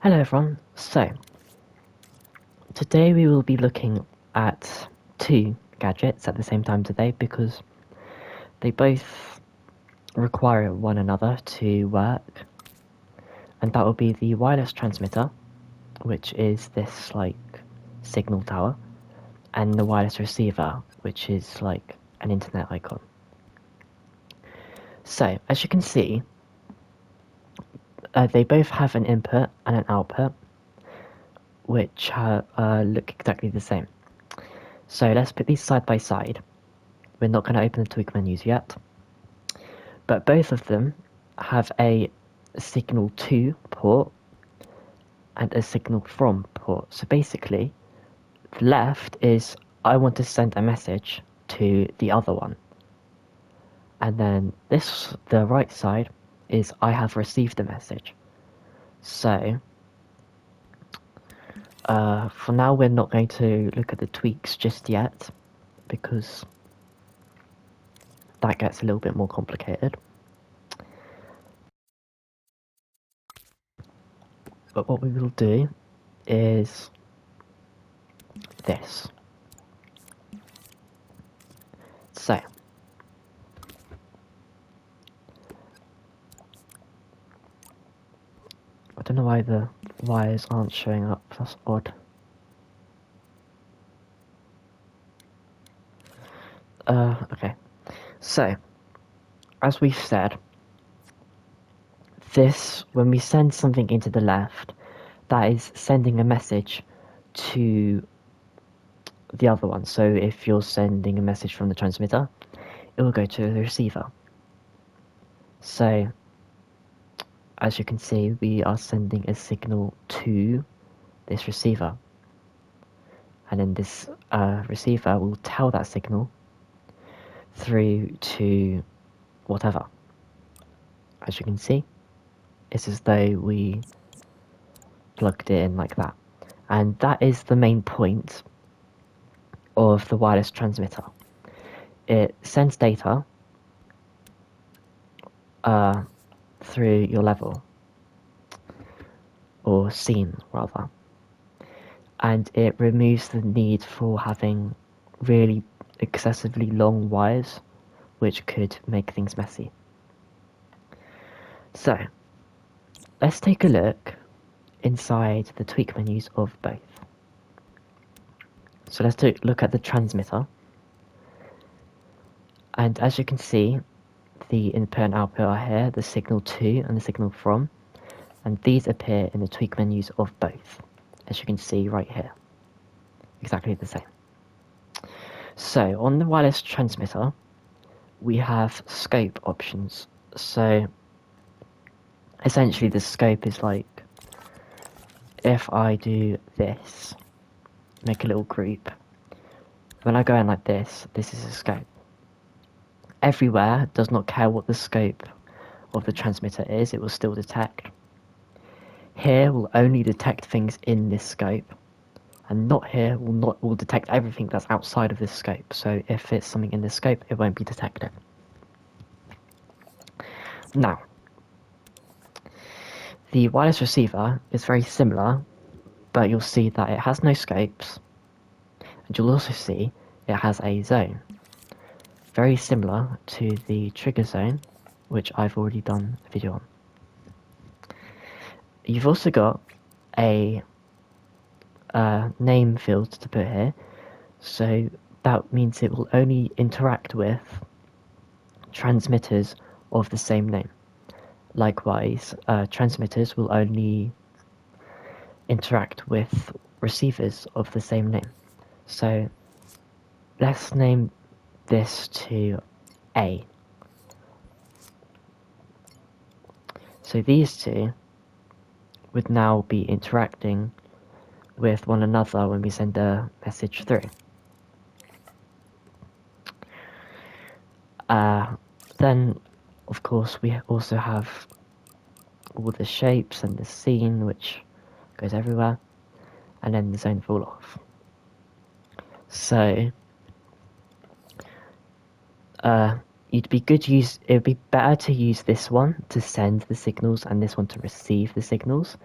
Hello everyone, so today we will be looking at two gadgets at the same time today because they both require one another to work, and that will be the wireless transmitter, which is this like signal tower, and the wireless receiver, which is like an internet icon. So as you can see, they both have an input and an output which look exactly the same. So let's put these side by side. We're not going to open the tweak menus yet, but both of them have a signal to port and a signal from port. So basically, the left is I want to send a message to the other one, and then the right side is I have received a message. So for now, we're not going to look at the tweaks just yet because that gets a little bit more complicated. But what we will do is this. So, I don't know why the wires aren't showing up, that's odd. Okay. So, as we've said, when we send something into the left, that is sending a message to the other one. So if you're sending a message from the transmitter, it will go to the receiver. So, as you can see, we are sending a signal to this receiver. And then this receiver will tell that signal through to whatever. As you can see, it's as though we plugged it in like that. And that is the main point of the wireless transmitter. It sends data through your level, or scene rather, and it removes the need for having really excessively long wires, which could make things messy. So, let's take a look inside the tweak menus of both. So let's look at the transmitter, and as you can see, the input and output are here, the signal to and the signal from, and these appear in the tweak menus of both, as you can see right here, exactly the same. So on the wireless transmitter, we have scope options. So essentially the scope is like, if I do this, make a little group, when I go in like this is a scope. Everywhere does not care what the scope of the transmitter is, it will still detect. Here will only detect things in this scope, and not here will detect everything that's outside of this scope. So if it's something in this scope, it won't be detected. Now, the wireless receiver is very similar, but you'll see that it has no scopes, and you'll also see it has a zone. Very similar to the trigger zone, which I've already done a video on. You've also got a name field to put here, so that means it will only interact with transmitters of the same name. Likewise, transmitters will only interact with receivers of the same name. So let's name this to A. So these two would now be interacting with one another when we send a message through. Then, of course, we also have all the shapes and the scene, which goes everywhere, and then the zone fall off. So, it'd be better to use this one to send the signals and this one to receive the signals,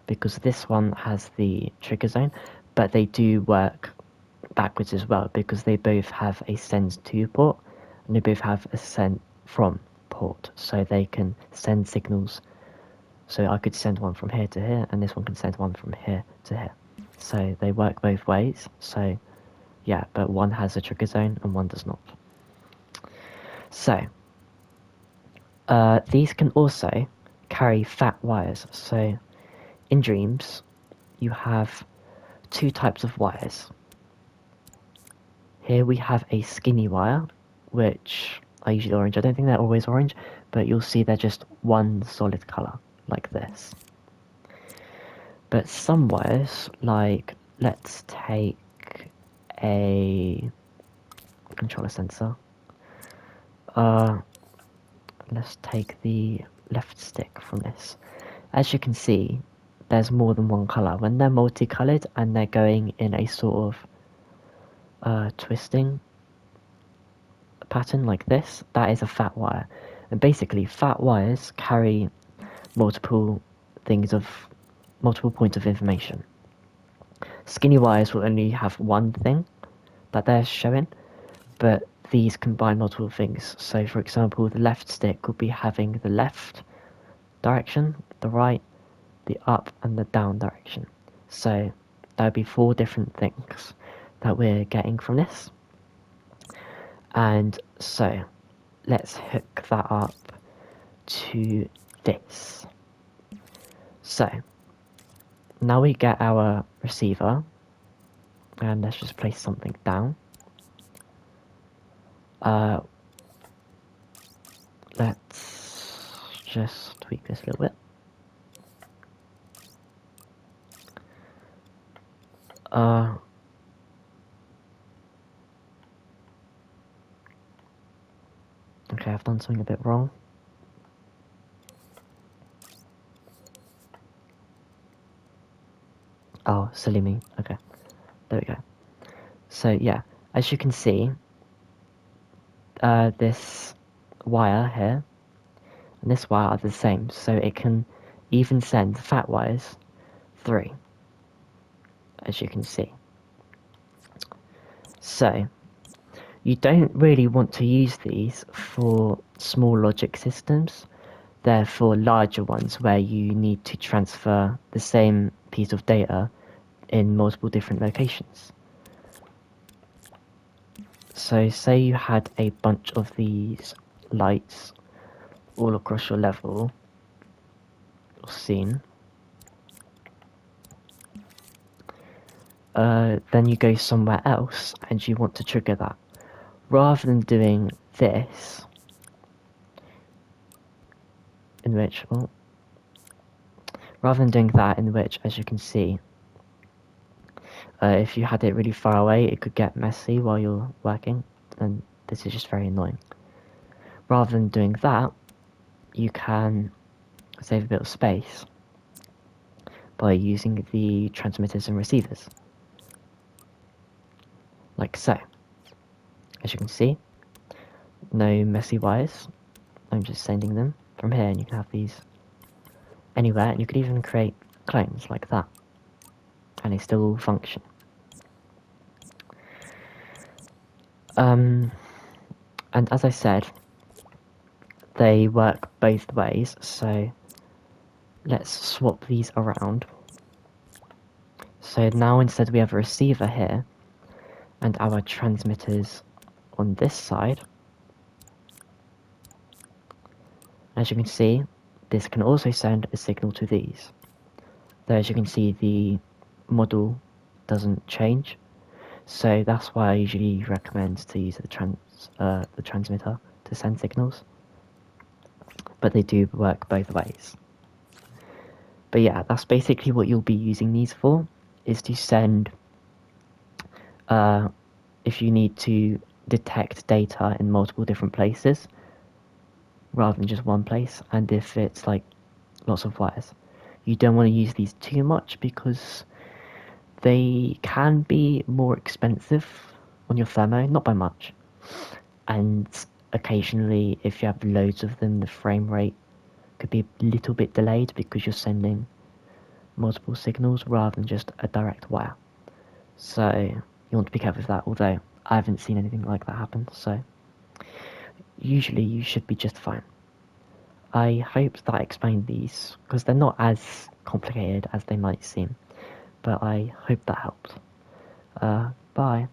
because this one has the trigger zone, but they do work backwards as well, because they both have a send to port and they both have a send from port, so they can send signals. So I could send one from here to here, and this one can send one from here to here. So they work both ways. So yeah, but one has a trigger zone and one does not. So these can also carry fat wires. So in Dreams, you have two types of wires. Here we have a skinny wire, which are usually orange. I don't think they're always orange, but you'll see they're just one solid color, like this. But some wires, like, let's take a controller sensor. Let's take the left stick from this. As you can see, there's more than one color. When they're multicolored and they're going in a sort of twisting pattern like this, that is a fat wire. And basically, fat wires carry multiple points of information. Skinny wires will only have one thing that they're showing, but these combine multiple things. So for example, the left stick would be having the left direction, the right, the up and the down direction. So that would be 4 different things that we're getting from this. And so let's hook that up to this. So now we get our receiver, and let's just place something down. Let's just tweak this a little bit. Okay, I've done something a bit wrong. Oh, silly me. Okay, there we go. So yeah, as you can see, this wire here and this wire are the same, so it can even send fat wires through, as you can see. So you don't really want to use these for small logic systems. They're for larger ones where you need to transfer the same piece of data in multiple different locations. So say you had a bunch of these lights all across your level or scene. Then you go somewhere else and you want to trigger that. Rather than doing this, in which, well, rather than doing that, in which, as you can see, if you had it really far away, it could get messy while you're working, and this is just very annoying. Rather than doing that, you can save a bit of space by using the transmitters and receivers, like so. As you can see, no messy wires. I'm just sending them from here, and you can have these anywhere, and you could even create clones like that, and they still all function. And as I said, they work both ways, so let's swap these around. So now instead we have a receiver here, and our transmitters on this side. As you can see, this can also send a signal to these. Though as you can see, the model doesn't change, so that's why I usually recommend to use the transmitter to send signals. But they do work both ways. But yeah, that's basically what you'll be using these for, is to send, if you need to detect data in multiple different places, rather than just one place, and if it's like lots of wires. You don't want to use these too much because they can be more expensive on your thermo, not by much, and occasionally, if you have loads of them, the frame rate could be a little bit delayed because you're sending multiple signals rather than just a direct wire. So you want to be careful with that, although I haven't seen anything like that happen, so usually you should be just fine. I hope that I explained these, because they're not as complicated as they might seem, but I hope that helped. Bye.